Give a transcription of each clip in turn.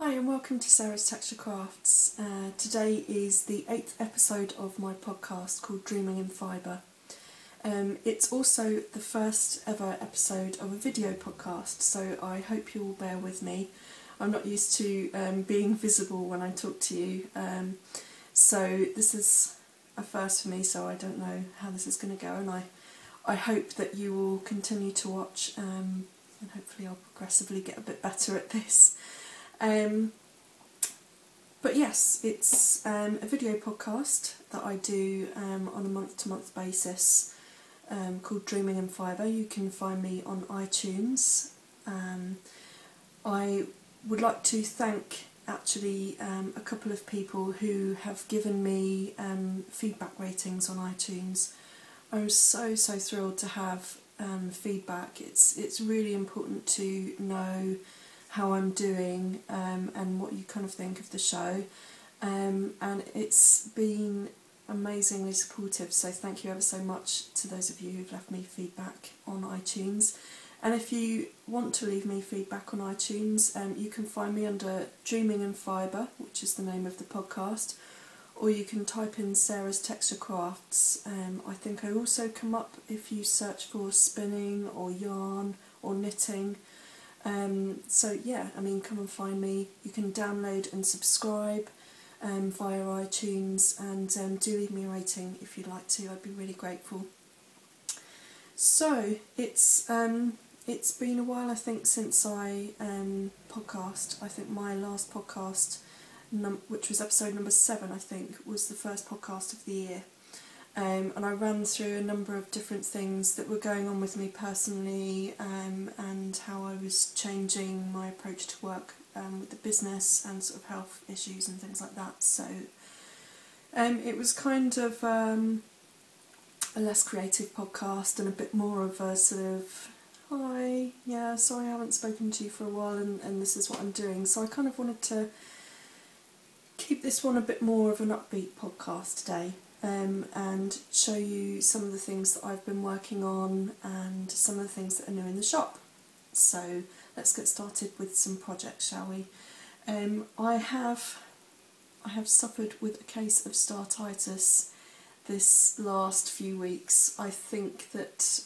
Hi and welcome to Sara's Texture Crafts. Today is the 8th episode of my podcast called Dreaming in Fibre. It's also the first ever episode of a video podcast, so I hope you will bear with me. I'm not used to being visible when I talk to you, so this is a first for me, so I don't know how this is going to go, and I hope that you will continue to watch and hopefully I'll progressively get a bit better at this. But yes, it's a video podcast that I do on a month-to-month basis called Dreaming in Fibre. You can find me on iTunes. I would like to thank actually a couple of people who have given me feedback ratings on iTunes. I'm so thrilled to have feedback. It's really important to know how I'm doing and what you kind of think of the show, and it's been amazingly supportive, so thank you ever so much to those of you who've left me feedback on iTunes. And if you want to leave me feedback on iTunes, you can find me under Dreaming in Fibre, which is the name of the podcast, or you can type in Sara's Texture Crafts. I think I also come up if you search for spinning or yarn or knitting. So yeah, I mean, come and find me. You can download and subscribe via iTunes, and do leave me a rating if you'd like to. I'd be really grateful. So it's been a while, I think, since I podcast. I think my last podcast, which was episode number 7, I think, was the first podcast of the year. And I ran through a number of different things that were going on with me personally, and how I was changing my approach to work with the business and sort of health issues and things like that. So it was kind of a less creative podcast and a bit more of a sort of, hi, yeah, sorry I haven't spoken to you for a while and this is what I'm doing. So I kind of wanted to keep this one a bit more of an upbeat podcast today. And show you some of the things that I've been working on and some of the things that are new in the shop. So let's get started with some projects, shall we? I have suffered with a case of Startitis this last few weeks. I think that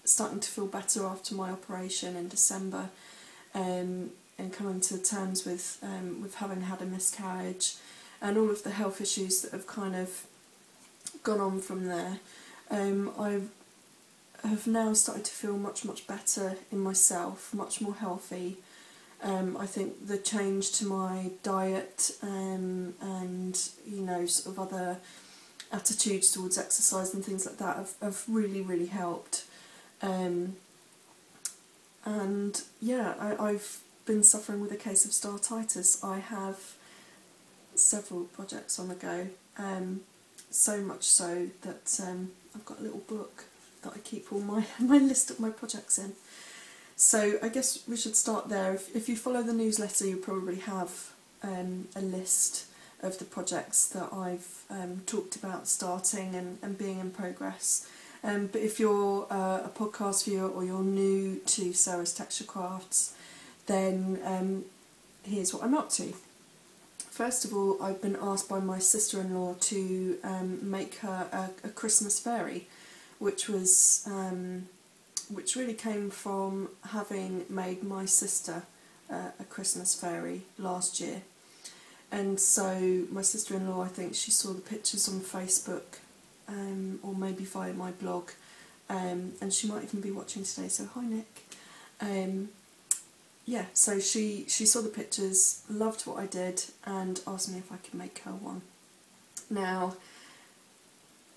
starting to feel better after my operation in December, and coming to terms with having had a miscarriage and all of the health issues that have kind of gone on from there. I have now started to feel much better in myself, much more healthy. I think the change to my diet and sort of other attitudes towards exercise and things like that have really helped. And yeah, I've been suffering with a case of Startitis. I have several projects on the go. So much so that I've got a little book that I keep all my list of my projects in. So I guess we should start there. If you follow the newsletter, you probably have a list of the projects that I've talked about starting and being in progress. But if you're a podcast viewer or you're new to Sara's Texture Crafts, then here's what I'm up to. First of all, I've been asked by my sister-in-law to make her a Christmas fairy, which really came from having made my sister a Christmas fairy last year. And so my sister-in-law, I think she saw the pictures on Facebook, or maybe via my blog, and she might even be watching today, so hi Nick. Yeah, so she saw the pictures, loved what I did, and asked me if I could make her one. Now,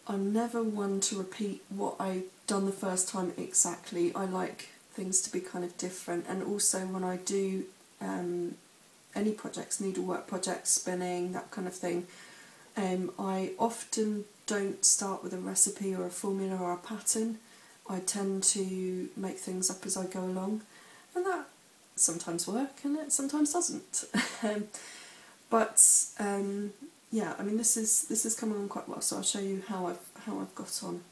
I'm never one to repeat what I've done the first time exactly. I like things to be kind of different, and also when I do any projects, needlework projects, spinning, that kind of thing, I often don't start with a recipe or a formula or a pattern. I tend to make things up as I go along, and that sometimes works and it sometimes doesn't. Yeah, I mean this is coming on quite well, so I'll show you how I've got on.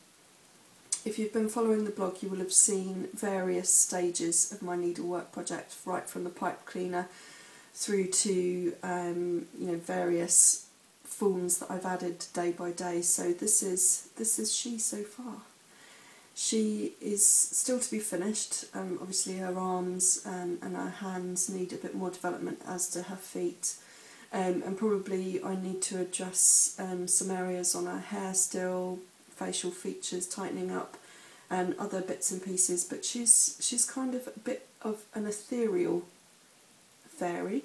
If you've been following the blog, you will have seen various stages of my needlework project, right from the pipe cleaner through to you know, various forms that I've added day by day. So this is she so far. She is still to be finished. Obviously her arms and her hands need a bit more development, as do her feet. And probably I need to address some areas on her hair still, facial features, tightening up, and other bits and pieces. But she's kind of a bit of an ethereal fairy,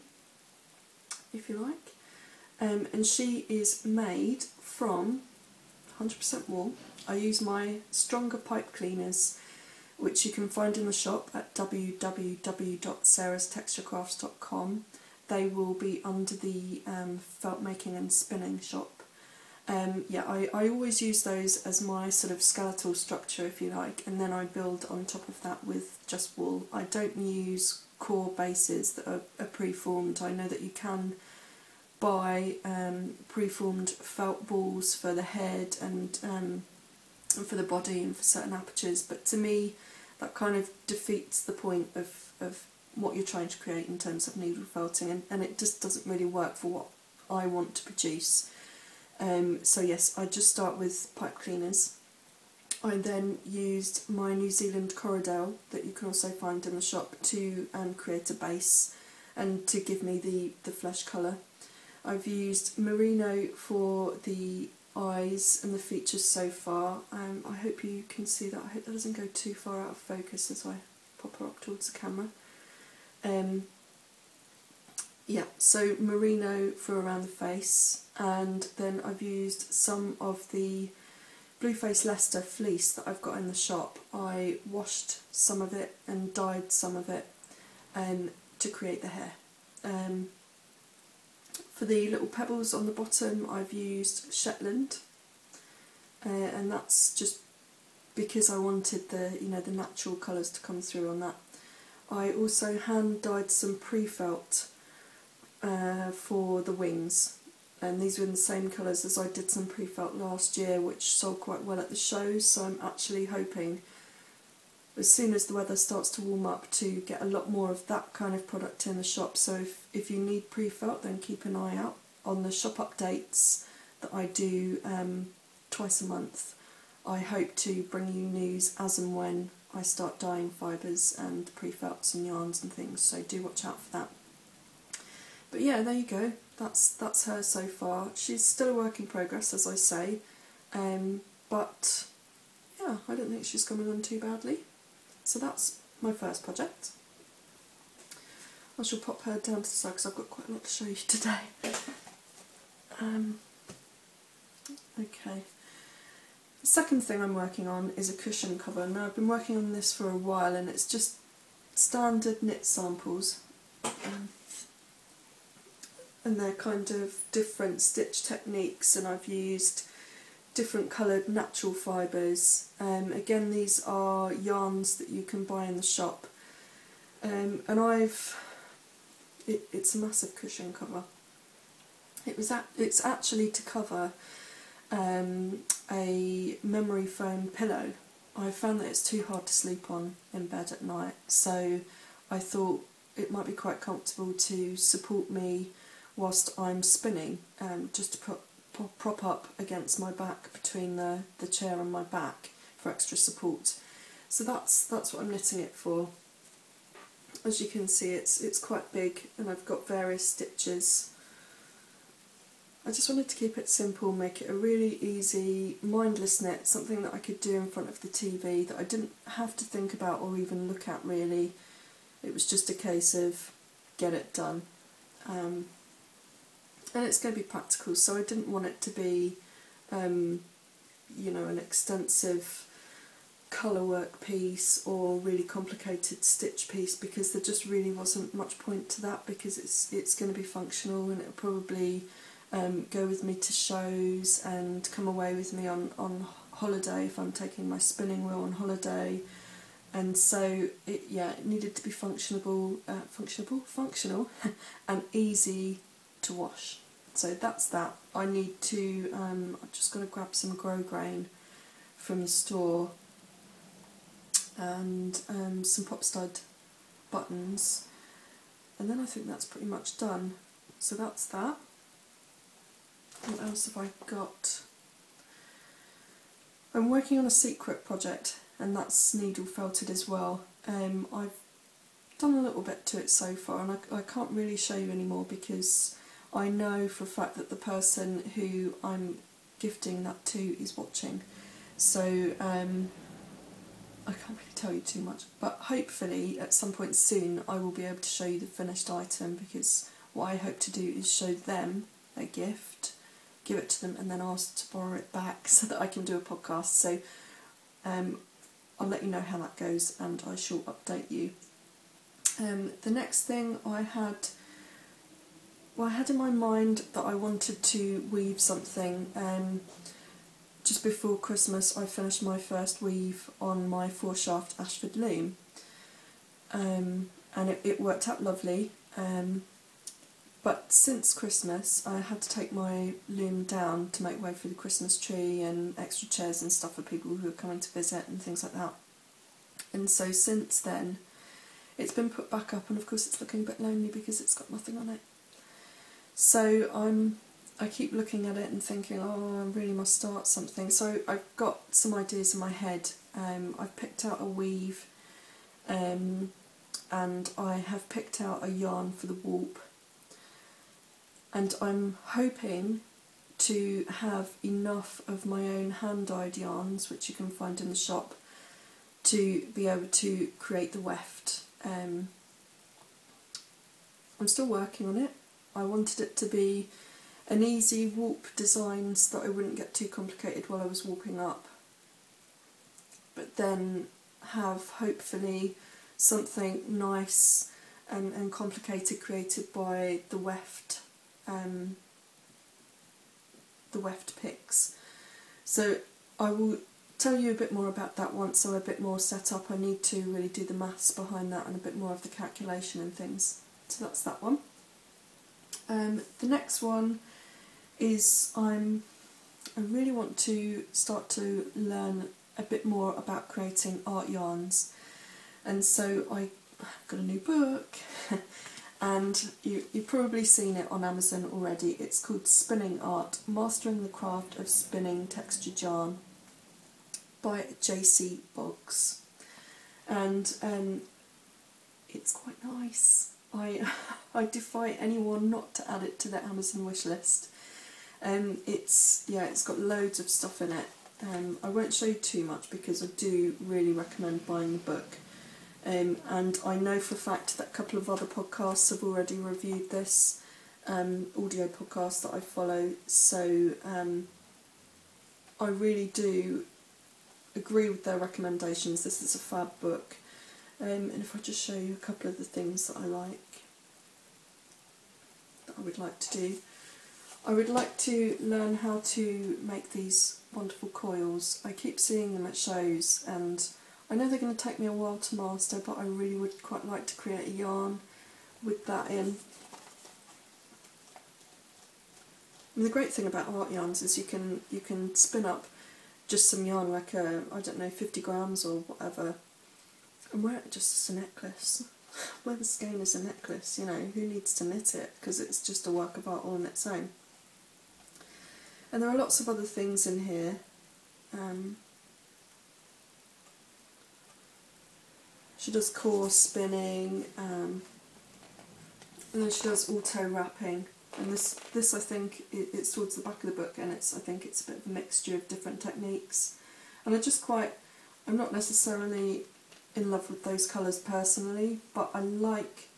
if you like. And she is made from 100% wool. I use my stronger pipe cleaners, which you can find in the shop at www.sarastexturecrafts.com. They will be under the felt making and spinning shop. Yeah, I always use those as my sort of skeletal structure, if you like, and then I build on top of that with just wool. I don't use core bases that are preformed. I know that you can buy preformed felt balls for the head and for the body and for certain apertures, but to me that kind of defeats the point of what you're trying to create in terms of needle felting, and it just doesn't really work for what I want to produce. So yes, I just start with pipe cleaners. I then used my New Zealand Corridale that you can also find in the shop to create a base and to give me the flesh colour. I've used merino for the eyes and the features so far. I hope you can see that. I hope that doesn't go too far out of focus as I pop her up towards the camera. Yeah, so merino for around the face, and then I've used some of the Blueface Leicester fleece that I've got in the shop. I washed some of it and dyed some of it to create the hair. For the little pebbles on the bottom I've used Shetland, and that's just because I wanted the natural colours to come through on that. I also hand dyed some pre-felt for the wings, and these were in the same colours as I did some pre-felt last year, which sold quite well at the shows, so I'm actually hoping as soon as the weather starts to warm up to get a lot more of that kind of product in the shop. So if you need pre-felt, then keep an eye out on the shop updates that I do twice a month. I hope to bring you news as and when I start dyeing fibres and pre-felts and yarns and things, so do watch out for that. But yeah, there you go, that's her so far. She's still a work in progress, as I say, but yeah, I don't think she's coming on too badly. So that's my first project. I shall pop her down to the side because I've got quite a lot to show you today. Okay. The second thing I'm working on is a cushion cover. Now I've been working on this for a while and it's just standard knit samples. And they're kind of different stitch techniques, and I've used different coloured natural fibres. Again, these are yarns that you can buy in the shop, and it's a massive cushion cover. It's actually to cover a memory foam pillow. I found that it's too hard to sleep on in bed at night, so I thought it might be quite comfortable to support me whilst I'm spinning, just to prop up against my back between the chair and my back for extra support. So that's what I'm knitting it for. As you can see, it's quite big and I've got various stitches. I just wanted to keep it simple, make it a really easy, mindless knit, something that I could do in front of the TV that I didn't have to think about or even look at really. It was just a case of get it done. And it's going to be practical, so I didn't want it to be, an extensive colour work piece or really complicated stitch piece, because there just really wasn't much point to that, because it's going to be functional and it'll probably go with me to shows and come away with me on holiday if I'm taking my spinning wheel on holiday. And so it needed to be functional and easy to wash. So that's that. I need to, I've just got to grab some grosgrain from the store and some pop stud buttons. And then I think that's pretty much done. So that's that. What else have I got? I'm working on a secret project, and that's needle felted as well. I've done a little bit to it so far, and I can't really show you anymore because I know for a fact that the person who I'm gifting that to is watching. So I can't really tell you too much, but hopefully at some point soon I will be able to show you the finished item, because what I hope to do is show them a gift, give it to them, and then ask to borrow it back so that I can do a podcast. So I'll let you know how that goes, and I shall update you. The next thing I had in my mind that I wanted to weave something. Just before Christmas I finished my first weave on my 4-shaft Ashford loom, and it worked out lovely, but since Christmas I had to take my loom down to make way for the Christmas tree and extra chairs and stuff for people who are coming to visit and things like that. And so since then it's been put back up, and of course it's looking a bit lonely because it's got nothing on it. So I keep looking at it and thinking, oh, I really must start something. So I've got some ideas in my head. I've picked out a weave, and I have picked out a yarn for the warp. And I'm hoping to have enough of my own hand-dyed yarns, which you can find in the shop, to be able to create the weft. I'm still working on it. I wanted it to be an easy warp design so that I wouldn't get too complicated while I was warping up, but then have hopefully something nice and complicated created by the weft picks. So I will tell you a bit more about that once I'm a bit more set up. I need to really do the maths behind that and a bit more of the calculation and things. So that's that one. The next one is I really want to start to learn a bit more about creating art yarns, and so I got a new book and you've probably seen it on Amazon already. It's called Spinning Art, Mastering the Craft of Spinning Textured Yarn by JC Boggs, and it's quite nice. I defy anyone not to add it to their Amazon wishlist. It's got loads of stuff in it. I won't show you too much because I do really recommend buying the book. And I know for a fact that a couple of other podcasts have already reviewed this, audio podcast that I follow, so I really do agree with their recommendations. This is a fab book. And if I just show you a couple of the things that I like, that I would like to do. I would like to learn how to make these wonderful coils. I keep seeing them at shows, and I know they're going to take me a while to master, but I really would quite like to create a yarn with that in. And the great thing about art yarns is you can spin up just some yarn, like I don't know, 50 grams or whatever, and wear it just as a necklace. Wear the skein as a necklace, you know, who needs to knit it, because it's just a work of art all on its own. And there are lots of other things in here. She does core spinning, and then she does auto wrapping. And this I think it's towards the back of the book, and I think it's a bit of a mixture of different techniques. And I'm not necessarily in love with those colours personally, but I like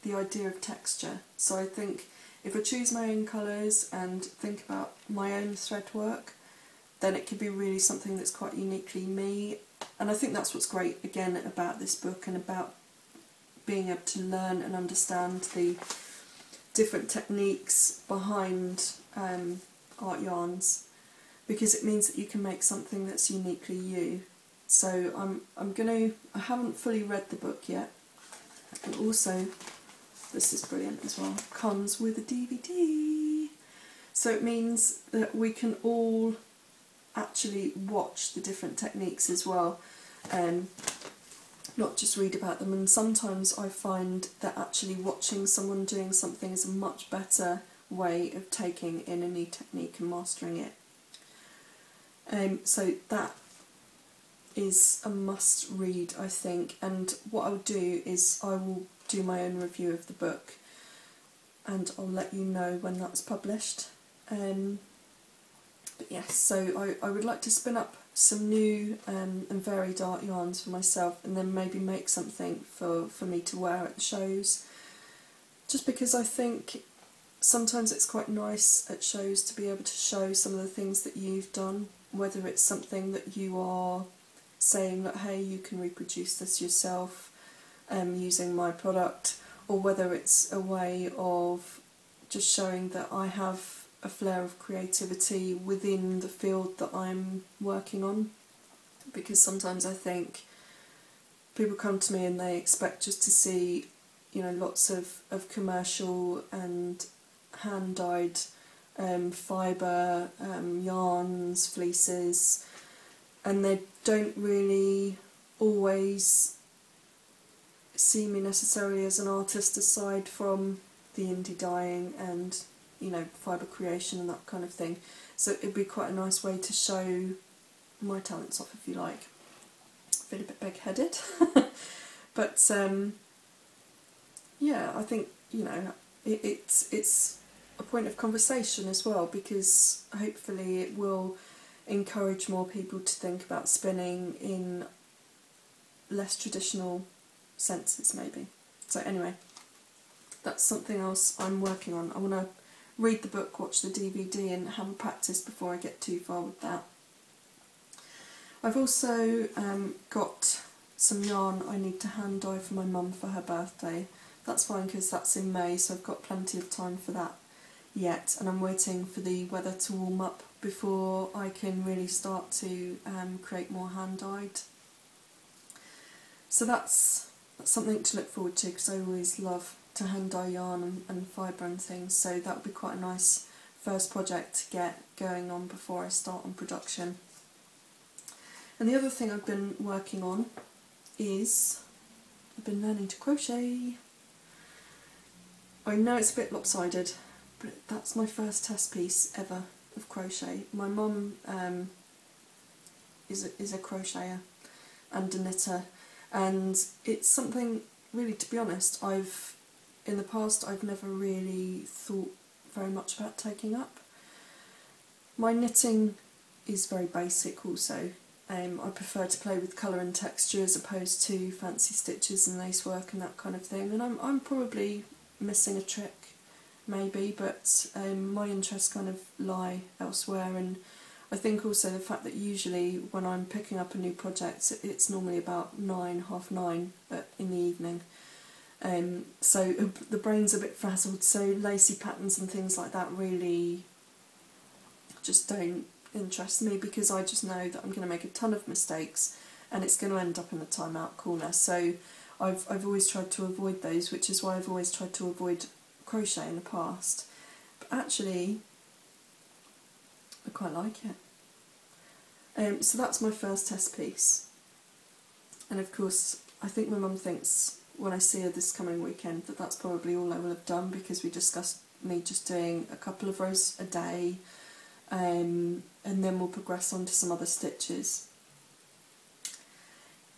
the idea of texture. So I think if I choose my own colours and think about my own thread work, then it could be really something that's quite uniquely me. And I think that's what's great, again, about this book and about being able to learn and understand the different techniques behind art yarns, because it means that you can make something that's uniquely you. So I haven't fully read the book yet, and also, this is brilliant as well, comes with a DVD. So it means that we can all actually watch the different techniques as well. not just read about them. And sometimes I find that actually watching someone doing something is a much better way of taking in a new technique and mastering it. So that is a must read, I think, and what I'll do is I will do my own review of the book and I'll let you know when that's published. But yes, so I would like to spin up some new and varied art yarns for myself, and then maybe make something for me to wear at the shows, just because I think sometimes it's quite nice at shows to be able to show some of the things that you've done, whether it's something that you are saying that, hey, you can reproduce this yourself using my product, or whether it's a way of just showing that I have a flair of creativity within the field that I'm working on. Because sometimes I think people come to me and they expect just to see, you know, lots of commercial and hand-dyed fibre yarns, fleeces, and they don't really always see me necessarily as an artist aside from the indie dyeing and, you know, fibre creation and that kind of thing. So it'd be quite a nice way to show my talents off, if you like. I feel a bit big-headed. But yeah, I think, you know, it's a point of conversation as well, because hopefully it will encourage more people to think about spinning in less traditional senses, maybe. So anyway, that's something else I'm working on. I want to read the book, watch the DVD and have a practice before I get too far with that. I've also got some yarn I need to hand dye for my mum for her birthday. That's fine because that's in May, so I've got plenty of time for that yet, and I'm waiting for the weather to warm up before I can really start to create more hand dyed. So that's something to look forward to, because I always love to hand dye yarn and fibre and things, so that would be quite a nice first project to get going on before I start on production. And the other thing I've been working on is I've been learning to crochet. I know it's a bit lopsided, but that's my first test piece ever of crochet. My mum is a crocheter and a knitter, and it's something really, to be honest, in the past I've never really thought very much about taking up. My knitting is very basic also. I prefer to play with colour and texture as opposed to fancy stitches and lacework and that kind of thing, and I'm probably missing a trick maybe, but my interests kind of lie elsewhere. And I think also the fact that usually when I'm picking up a new project it's normally about 9, half 9 in the evening, so the brain's a bit frazzled, so lacy patterns and things like that really just don't interest me, because I just know that I'm going to make a ton of mistakes and it's going to end up in the timeout corner. So I've always tried to avoid those, which is why I've always tried to avoid crochet in the past. But actually I quite like it. So that's my first test piece, and of course I think my mum thinks when I see her this coming weekend that that's probably all I will have done, because we discussed me just doing a couple of rows a day, and then we'll progress on to some other stitches.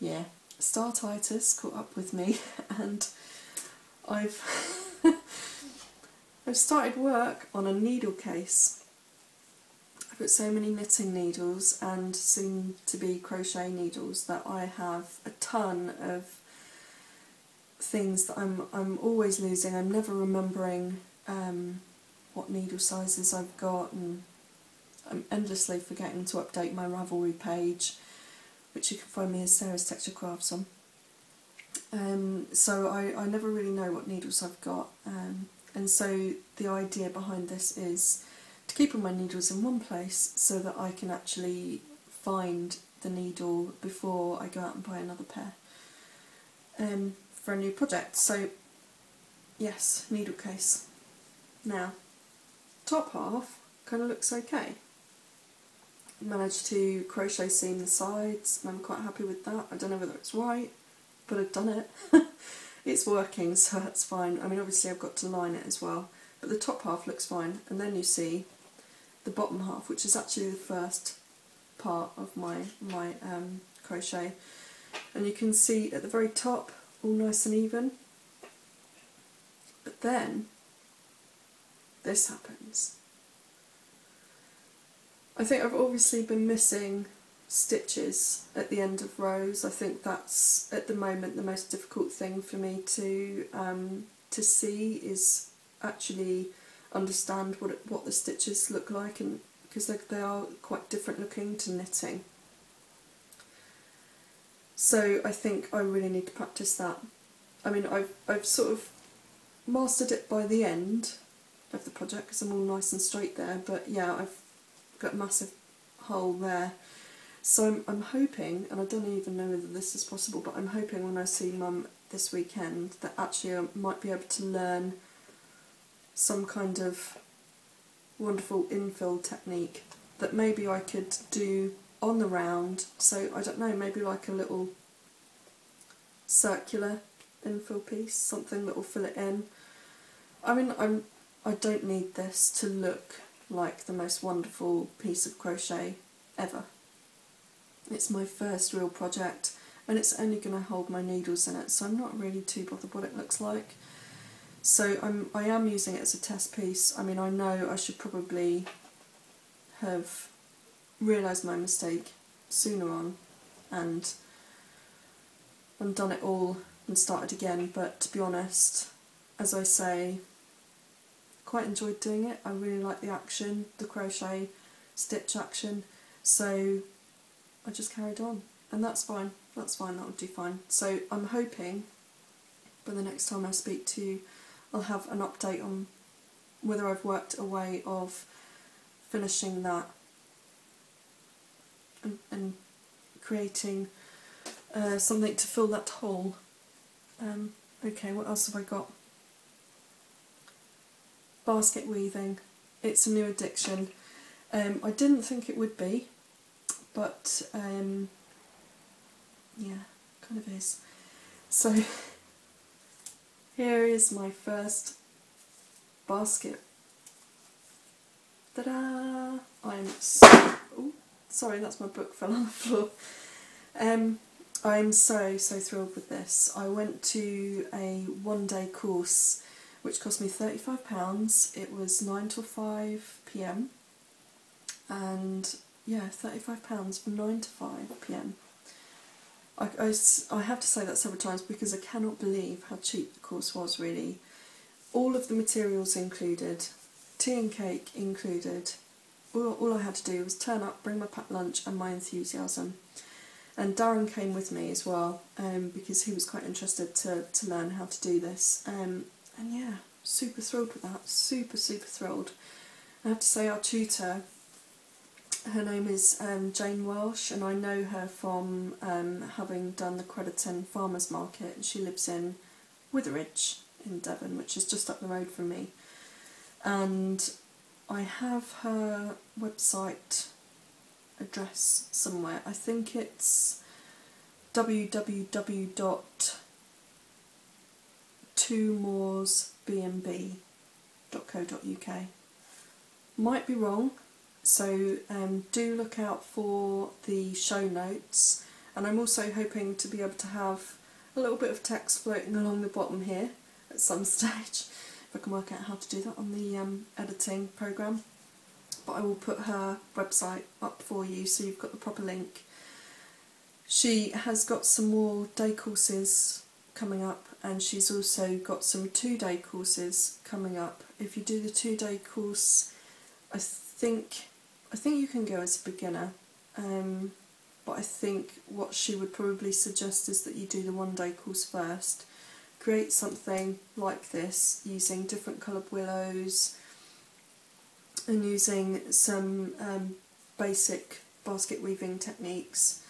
Yeah, Startitis caught up with me and I've I've started work on a needle case. I've got so many knitting needles and soon to be crochet needles that I have a ton of things that I'm always losing. I'm never remembering what needle sizes I've got, and I'm endlessly forgetting to update my Ravelry page, which you can find me as Sarah's Texture Crafts on. So I never really know what needles I've got, and so the idea behind this is to keep all my needles in one place so that I can actually find the needle before I go out and buy another pair for a new project. So yes, needle case. Now, top half kind of looks okay. Managed to crochet seam the sides and I'm quite happy with that. I don't know whether it's right, but I've done it. It's working, so that's fine. I mean, obviously I've got to line it as well, but the top half looks fine, and then you see the bottom half, which is actually the first part of my crochet, and you can see at the very top all nice and even, but then this happens. I think I've obviously been missing stitches at the end of rows. I think that's at the moment the most difficult thing for me to see, is actually understand what the stitches look like, and because they are quite different looking to knitting. So I think I really need to practice that. I mean, I've sort of mastered it by the end of the project because I'm all nice and straight there, but yeah, I've got a massive hole there. So I'm hoping, and I don't even know whether this is possible, but I'm hoping when I see Mum this weekend that actually I might be able to learn some kind of wonderful infill technique that maybe I could do on the round. So I don't know, maybe like a little circular infill piece, something that will fill it in. I mean, I don't need this to look like the most wonderful piece of crochet ever. It's my first real project, and it's only going to hold my needles in it, so I'm not really too bothered what it looks like. So I am using it as a test piece. I mean, I know I should probably have realised my mistake sooner on and done it all and started again, but to be honest, as I say, quite enjoyed doing it. I really like the action, the crochet stitch action, so I just carried on, and that's fine, that would do fine. So I'm hoping by the next time I speak to you I'll have an update on whether I've worked a way of finishing that and creating something to fill that hole. Okay, what else have I got? Basket weaving. It's a new addiction. I didn't think it would be, but yeah, kind of is. So here is my first basket. Ta-da! I'm so... Oh, sorry, that's my book fell on the floor. I'm so thrilled with this. I went to a one-day course which cost me £35. It was 9 till 5 p.m. and yeah, £35 from 9 to 5 p.m. I have to say that several times because I cannot believe how cheap the course was, really. All of the materials included, tea and cake included. All I had to do was turn up, bring my packed lunch and my enthusiasm. And Darren came with me as well, because he was quite interested to learn how to do this. And yeah, super thrilled with that, super thrilled. I have to say our tutor, her name is Jane Welsh, and I know her from having done the Crediton Farmers Market. She lives in Witheridge in Devon, which is just up the road from me. And I have her website address somewhere. I think it's www.twomoresbnb.co.uk. Might be wrong, so do look out for the show notes, and I'm also hoping to be able to have a little bit of text floating along the bottom here at some stage, if I can work out how to do that on the editing programme. But I will put her website up for you so you've got the proper link. She has got some more day courses coming up, and she's also got some 2-day courses coming up. If you do the 2-day course, I think you can go as a beginner, but I think what she would probably suggest is that you do the 1-day course first. Create something like this using different coloured willows and using some basic basket weaving techniques,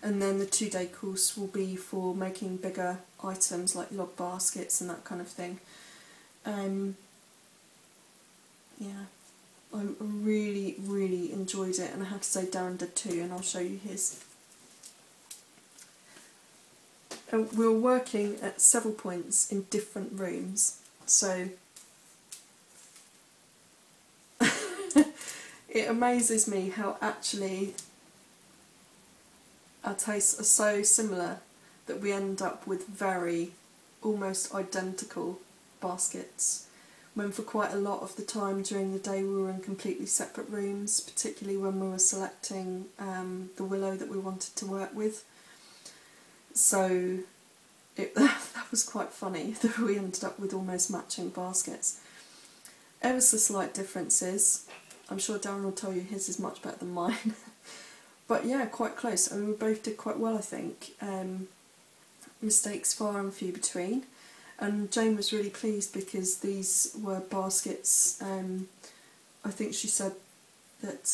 and then the 2-day course will be for making bigger items like log baskets and that kind of thing. Yeah, I really enjoyed it, and I have to say Darren did too, and I'll show you his. And we were working at several points in different rooms, so it amazes me how actually our tastes are so similar that we end up with very almost identical baskets, when for quite a lot of the time during the day we were in completely separate rooms, particularly when we were selecting the willow that we wanted to work with. So that was quite funny that we ended up with almost matching baskets. Ever so slight differences. I'm sure Darren will tell you his is much better than mine. But yeah, quite close. I mean, we both did quite well, I think. Mistakes far and few between. And Jane was really pleased because these were baskets. I think she said that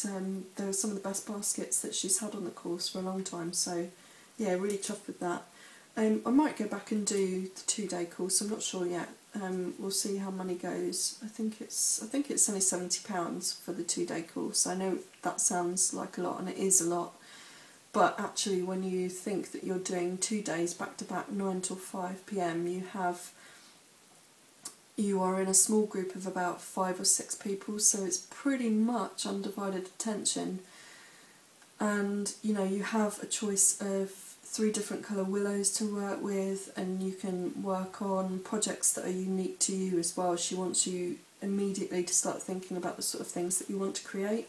they were some of the best baskets that she's had on the course for a long time. So yeah, really chuffed with that. I might go back and do the 2-day course. I'm not sure yet. We'll see how money goes. I think it's only £70 for the 2-day course. I know that sounds like a lot, and it is a lot. But actually, when you think that you're doing 2 days back to back, 9 till 5 p.m, you are in a small group of about 5 or 6 people. So it's pretty much undivided attention. And you know, you have a choice of 3 different colour willows to work with, and you can work on projects that are unique to you as well. She wants you immediately to start thinking about the sort of things that you want to create.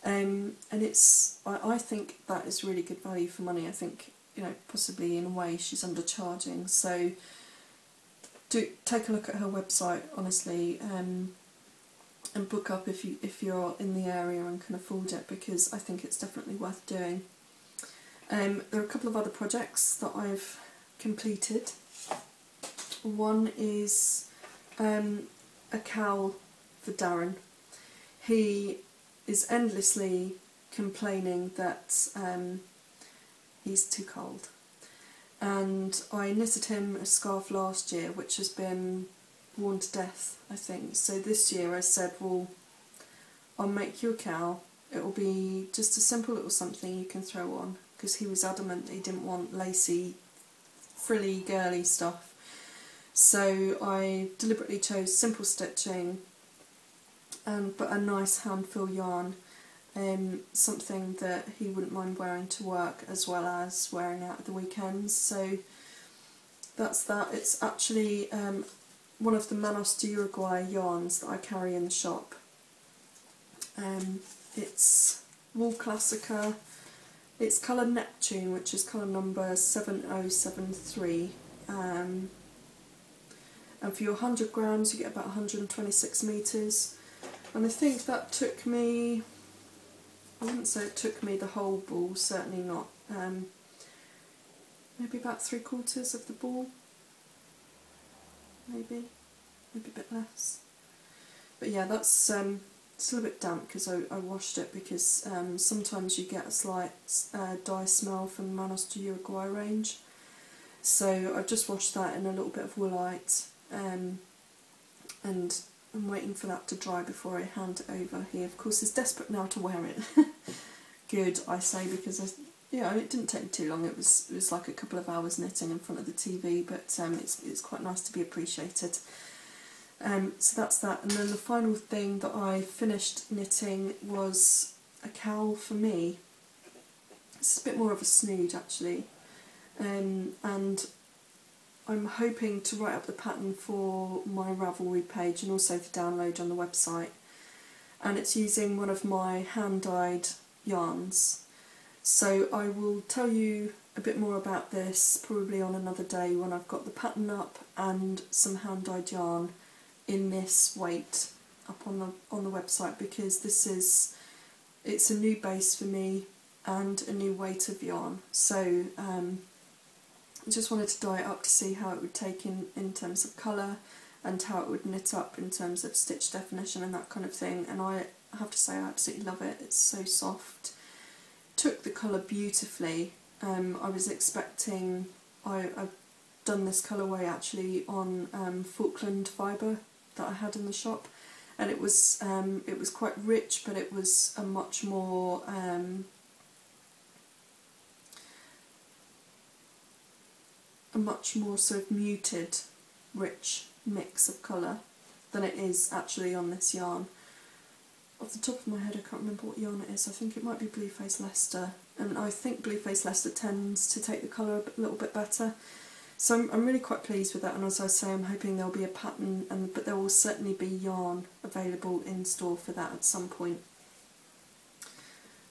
And I think that is really good value for money. I think, you know, possibly in a way she's undercharging. So do take a look at her website, honestly, and book up if you're in the area and can afford it, because I think it's definitely worth doing. There are a couple of other projects that I've completed. One is a cowl for Darren. He is endlessly complaining that he's too cold. And I knitted him a scarf last year, which has been worn to death, I think. So this year I said, well, I'll make you a cowl. It will be just a simple little something you can throw on, because he was adamant that he didn't want lacy, frilly, girly stuff. So I deliberately chose simple stitching, but a nice handful yarn, something that he wouldn't mind wearing to work as well as wearing out at the weekends. So that's that. It's actually one of the Manos de Uruguay yarns that I carry in the shop. It's Wool Classica. It's colour Neptune, which is colour number 7073. And for your 100 grams you get about 126 metres. And I think that took me, I wouldn't say it took me the whole ball, certainly not. Maybe about 3/4 of the ball. Maybe a bit less. But yeah, that's it's a little bit damp because I washed it, because sometimes you get a slight dye smell from the Manos de Uruguay range. So I've just washed that in a little bit of woolite, and I'm waiting for that to dry before I hand it over. He of course is desperate now to wear it. Good, I say, because it didn't take me too long. It was like a couple of hours knitting in front of the TV, but it's quite nice to be appreciated. So that's that. And then the final thing that I finished knitting was a cowl for me. It's a bit more of a snood actually, and I'm hoping to write up the pattern for my Ravelry page and also for download on the website. And it's using one of my hand-dyed yarns. So I will tell you a bit more about this probably on another day when I've got the pattern up and some hand-dyed yarn in this weight up on the website, because it's a new base for me and a new weight of yarn. So I just wanted to dye it up to see how it would take in terms of colour, and how it would knit up in terms of stitch definition and that kind of thing. And I have to say I absolutely love it. It's so soft. Took the colour beautifully. I was expecting, I've done this colourway actually on Falkland Fibre that I had in the shop, and it was quite rich, but it was a much more a much more sort of muted, rich mix of colour than it is actually on this yarn. Off the top of my head I can't remember what yarn it is. I think it might be Blueface Leicester, and I think Blueface Leicester tends to take the colour a little bit better. So I'm really quite pleased with that, and as I say, I'm hoping there'll be a pattern, but there will certainly be yarn available in store for that at some point.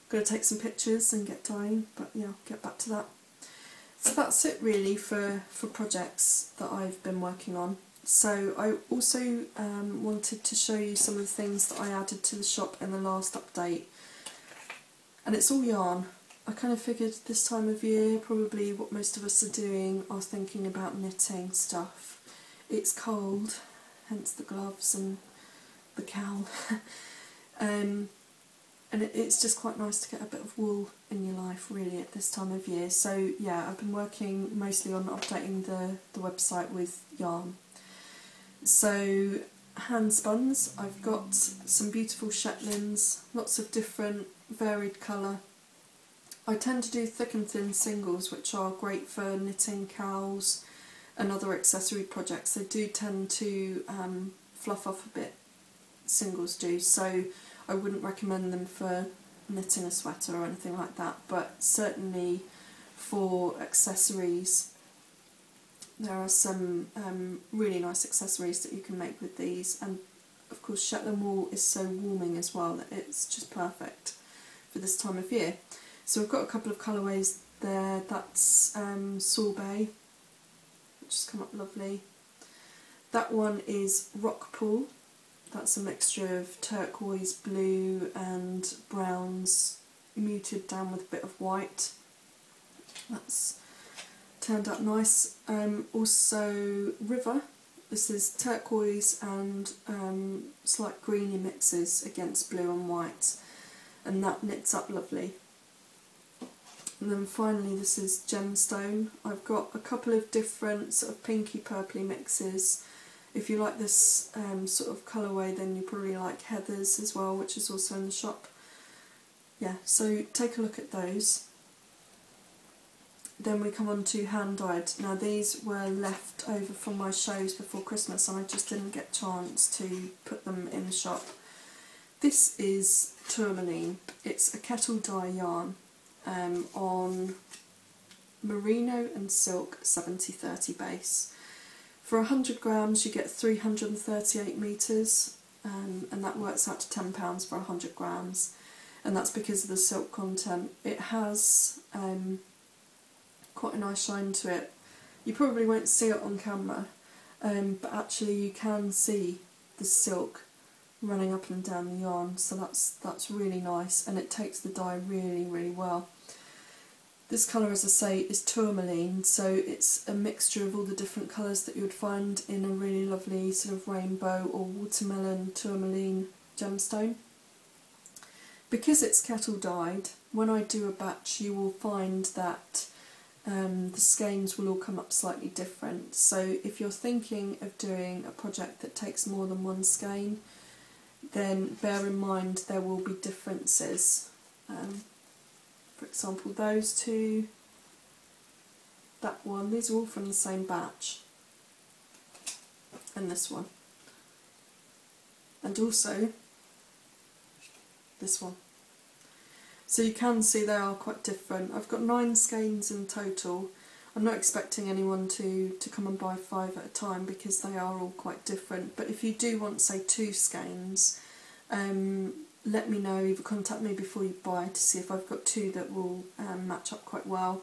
Got to take some pictures and get dyeing, but yeah, I'll get back to that. So that's it really for projects that I've been working on. So I also wanted to show you some of the things that I added to the shop in the last update, and it's all yarn. I kind of figured this time of year probably what most of us are doing are thinking about knitting stuff. It's cold, hence the gloves and the cowl, and it's just quite nice to get a bit of wool in your life really at this time of year. So yeah, I've been working mostly on updating the website with yarn. So hand spuns, I've got some beautiful Shetlands, lots of different varied colour. I tend to do thick and thin singles, which are great for knitting cowls and other accessory projects. They do tend to fluff off a bit, singles do, so I wouldn't recommend them for knitting a sweater or anything like that, but certainly for accessories there are some really nice accessories that you can make with these, and of course Shetland wool is so warming as well that it's just perfect for this time of year. So we've got a couple of colourways there. That's Sorbet, which has come up lovely. That one is Rock Pool. That's a mixture of turquoise, blue and browns muted down with a bit of white. That's turned out nice. Also River. This is turquoise and slight greeny mixes against blue and white, and that knits up lovely. And then finally this is Gemstone. I've got a couple of different sort of pinky purpley mixes. If you like this sort of colourway, then you probably like Heather's as well, which is also in the shop. Yeah, so take a look at those. Then we come on to hand dyed. Now these were left over from my shows before Christmas and I just didn't get a chance to put them in the shop. This is tourmaline. It's a kettle dye yarn on merino and silk 70/30 base. For 100 grams you get 338 metres, and that works out to £10 for 100 grams, and that's because of the silk content. It has quite a nice shine to it. You probably won't see it on camera, but actually you can see the silk running up and down the yarn, so that's really nice, and it takes the dye really, really well. This colour, as I say, is tourmaline, so it's a mixture of all the different colours that you would find in a really lovely sort of rainbow or watermelon tourmaline gemstone. Because it's kettle dyed, when I do a batch you will find that the skeins will all come up slightly different. So if you're thinking of doing a project that takes more than one skein, then bear in mind there will be differences. For example, those two, that one, these are all from the same batch, and this one, and also this one. So you can see they are quite different. I've got 9 skeins in total. I'm not expecting anyone to come and buy 5 at a time because they are all quite different, but if you do want, say, 2 skeins, let me know, either contact me before you buy to see if I've got 2 that will match up quite well,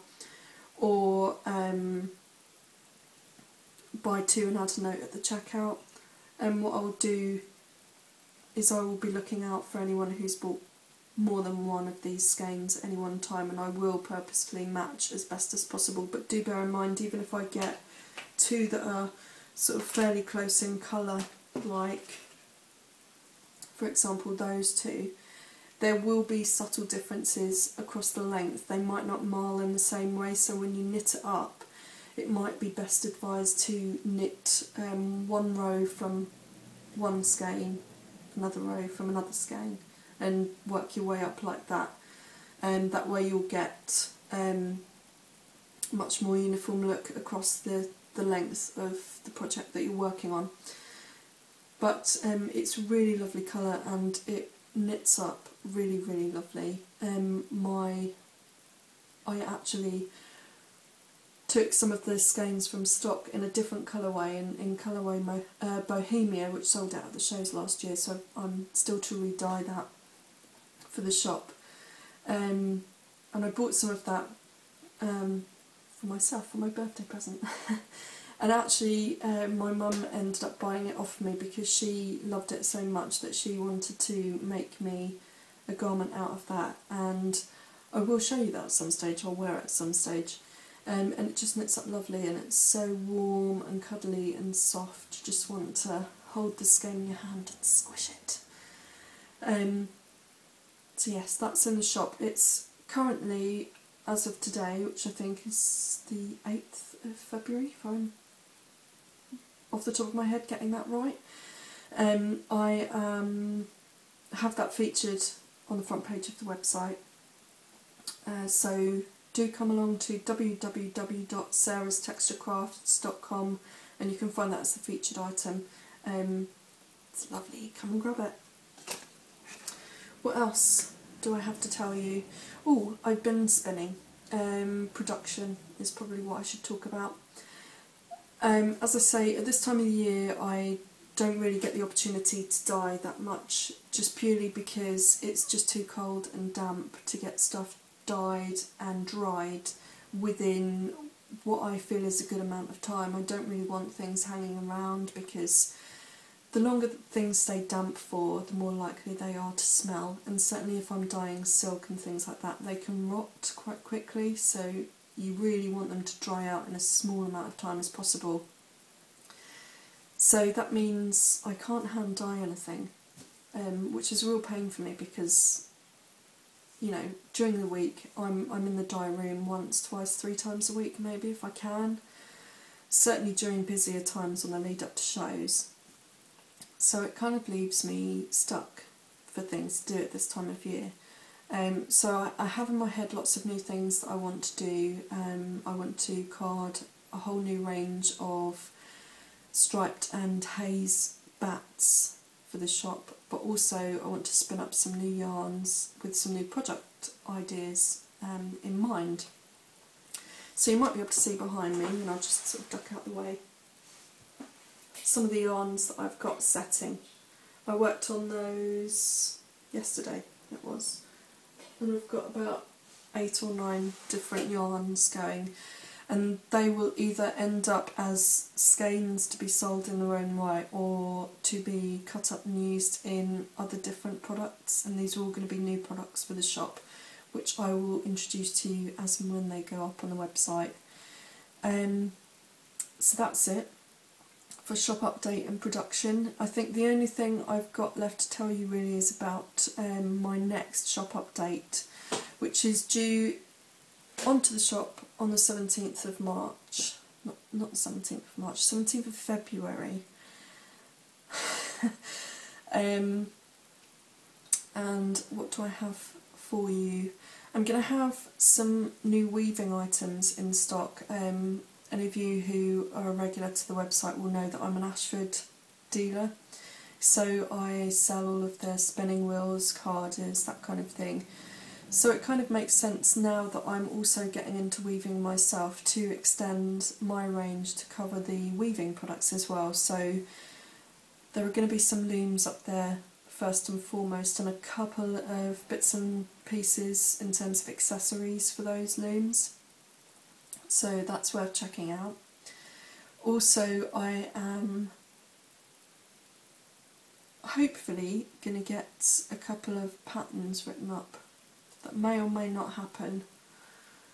or buy 2 and add a note at the checkout. And what I'll do is I will be looking out for anyone who's bought more than one of these skeins at any one time, and I will purposefully match as best as possible. But do bear in mind, even if I get 2 that are sort of fairly close in colour, like for example those 2, there will be subtle differences across the length. They might not marl in the same way, so when you knit it up it might be best advised to knit one row from one skein, another row from another skein, and work your way up like that, and that way you'll get much more uniform look across the length of the project that you're working on. But it's a really lovely colour and it knits up really, really lovely. I actually took some of the skeins from stock in a different colourway, in colourway Bohemia, which sold out at the shows last year, so I'm still to re-dye that for the shop. And I bought some of that for myself, for my birthday present. And actually my mum ended up buying it off me because she loved it so much that she wanted to make me a garment out of that, and I will show you that at some stage. I'll wear it at some stage. And it just knits up lovely, and it's so warm and cuddly and soft. You just want to hold the skein in your hand and squish it. So yes, that's in the shop. It's currently, as of today, which I think is the 8th of February, if I'm off the top of my head getting that right. I have that featured on the front page of the website. So do come along to www.sarastexturecrafts.com and you can find that as the featured item. It's lovely, come and grab it. What else do I have to tell you? Oh, I've been spinning. Production is probably what I should talk about. As I say, at this time of the year I don't really get the opportunity to dye that much, just purely because it's just too cold and damp to get stuff dyed and dried within what I feel is a good amount of time. I don't really want things hanging around because the longer that things stay damp for, the more likely they are to smell, and certainly if I'm dyeing silk and things like that, they can rot quite quickly, so you really want them to dry out in a small amount of time as possible. So that means I can't hand dye anything, which is a real pain for me because, you know, during the week I'm in the dye room once, twice, 3 times a week maybe if I can. Certainly during busier times on the lead up to shows. So it kind of leaves me stuck for things to do at this time of year. So I have in my head lots of new things that I want to do. I want to card a whole new range of striped and haze bats for the shop, but also I want to spin up some new yarns with some new project ideas in mind. So you might be able to see behind me, and I'll just sort of duck out the way, some of the yarns that I've got setting. I worked on those yesterday, it was, and I've got about 8 or 9 different yarns going, and they will either end up as skeins to be sold in their own right or to be cut up and used in other different products, and these are all going to be new products for the shop, which I will introduce to you as and when they go up on the website. So that's it for shop update and production. I think the only thing I've got left to tell you really is about my next shop update, which is due onto the shop on the 17th of March. Not the 17th of March, 17th of February. And what do I have for you? I'm going to have some new weaving items in stock. Any of you who are a regular to the website will know that I'm an Ashford dealer, so I sell all of their spinning wheels, carders, that kind of thing. So it kind of makes sense now that I'm also getting into weaving myself to extend my range to cover the weaving products as well. So there are going to be some looms up there first and foremost, and a couple of bits and pieces in terms of accessories for those looms. So that's worth checking out. Also, I am hopefully going to get a couple of patterns written up. That may or may not happen.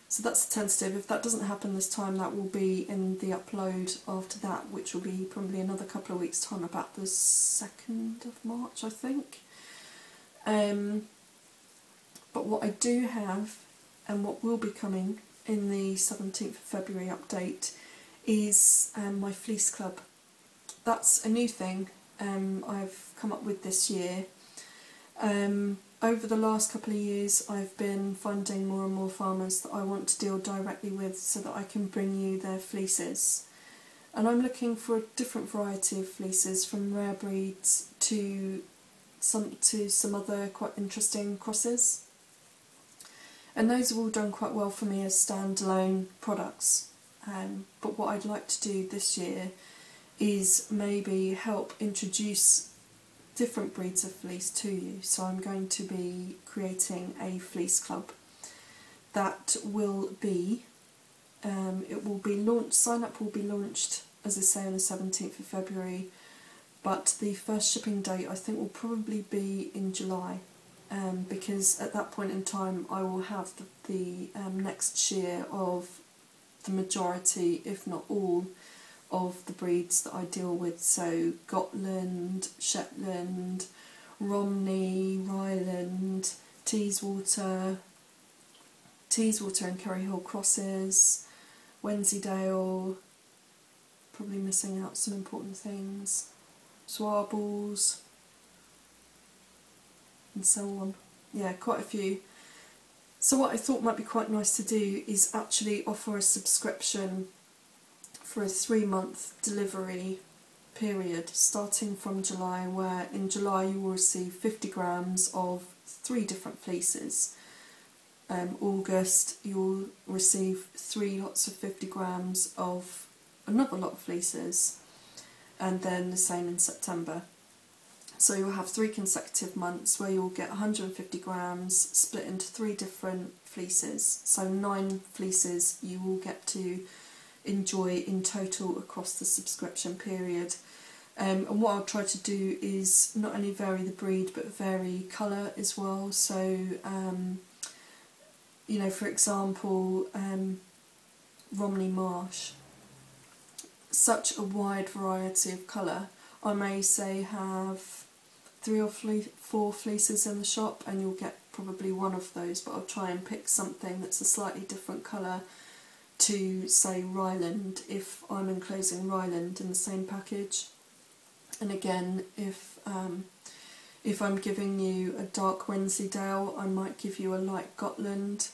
So that's a tentative. If that doesn't happen this time, that will be in the upload after that, which will be probably another couple of weeks' time, about the 2nd of March, I think. But what I do have, and what will be coming in the 17th of February update, is my fleece club. That's a new thing I've come up with this year. over the last couple of years I've been finding more and more farmers that I want to deal directly with so that I can bring you their fleeces. And I'm looking for a different variety of fleeces, from rare breeds to some other quite interesting crosses. And those have all done quite well for me as standalone products. But what I'd like to do this year is maybe help introduce different breeds of fleece to you. So I'm going to be creating a fleece club that will be, it will be launched, sign up will be launched, as I say, on the 17th of February, but the first shipping date I think will probably be in July, because at that point in time I will have the next shear of the majority, if not all, of the breeds that I deal with. So Gotland, Shetland, Romney, Ryland, Teeswater and Kerry Hill crosses, Wensleydale, probably missing out some important things, Swarbles, and so on. Yeah, quite a few. So what I thought might be quite nice to do is actually offer a subscription for a 3-month delivery period starting from July, where in July you will receive 50 grams of 3 different fleeces. August you'll receive 3 lots of 50 grams of another lot of fleeces, and then the same in September. So you'll have 3 consecutive months where you'll get 150 grams split into 3 different fleeces. So 9 fleeces you will get to enjoy in total across the subscription period. And what I'll try to do is not only vary the breed but vary colour as well. So you know, for example, Romney Marsh, such a wide variety of colour. I may say have 3 or 4 fleeces in the shop, and you'll get probably one of those, but I'll try and pick something that's a slightly different colour to, say, Ryland, if I'm enclosing Ryland in the same package. And again, if I'm giving you a dark Wensleydale, I might give you a light Gotland,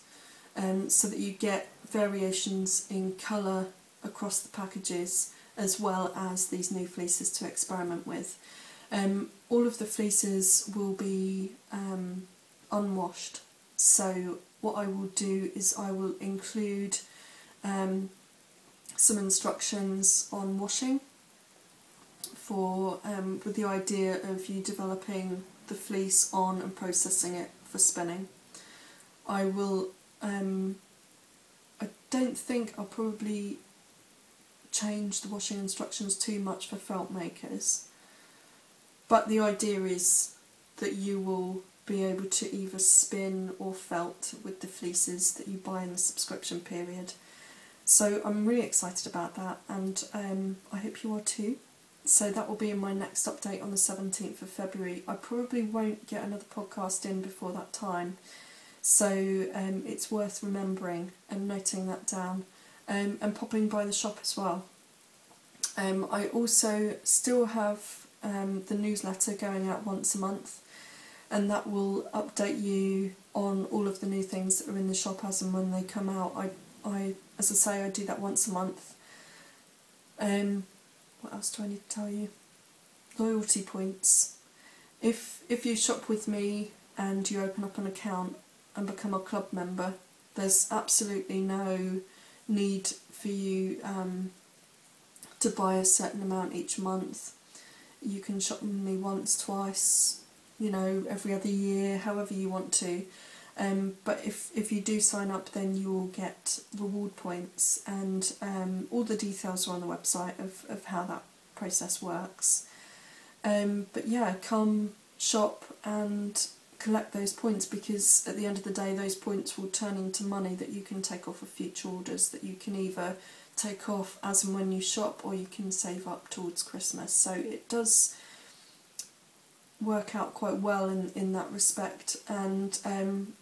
so that you get variations in colour across the packages, as well as these new fleeces to experiment with. All of the fleeces will be unwashed, so what I will do is I will include some instructions on washing for with the idea of you developing the fleece on and processing it for spinning. I will I don't think I'll probably change the washing instructions too much for felt makers, but the idea is that you will be able to either spin or felt with the fleeces that you buy in the subscription period. So I'm really excited about that, and I hope you are too. So that will be in my next update on the 17th of February. I probably won't get another podcast in before that time, so it's worth remembering and noting that down, and popping by the shop as well. I also still have the newsletter going out once a month, and that will update you on all of the new things that are in the shop as and when they come out. As I say, I do that once a month. What else do I need to tell you? Loyalty points. If you shop with me and you open up an account and become a club member, there's absolutely no need for you to buy a certain amount each month. You can shop with me once, twice, you know, every other year, however you want to. But if you do sign up, then you will get reward points, and all the details are on the website of how that process works. But yeah, come shop and collect those points, because at the end of the day those points will turn into money that you can take off of future orders, that you can either take off as and when you shop, or you can save up towards Christmas. So it does work out quite well in that respect, and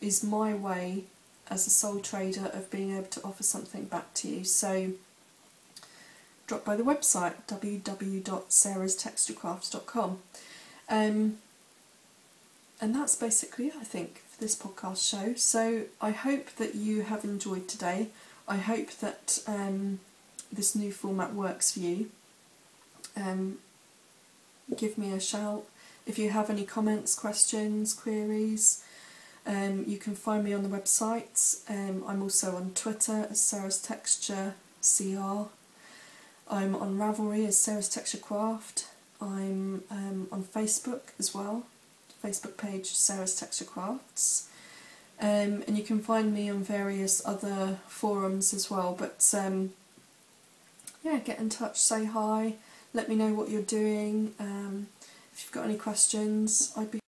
is my way as a sole trader of being able to offer something back to you. So drop by the website www.sarastexturecrafts.com, and And that's basically it, I think, for this podcast show. So I hope that you have enjoyed today. I hope that this new format works for you. Give me a shout if you have any comments, questions, queries. You can find me on the website. I'm also on Twitter as Sarah's Texture CR. I'm on Ravelry as Sarah's Texture Craft. I'm on Facebook as well. Facebook page Sarah's Texture Crafts. And you can find me on various other forums as well. But yeah, get in touch, say hi, let me know what you're doing. If you've got any questions, I'd be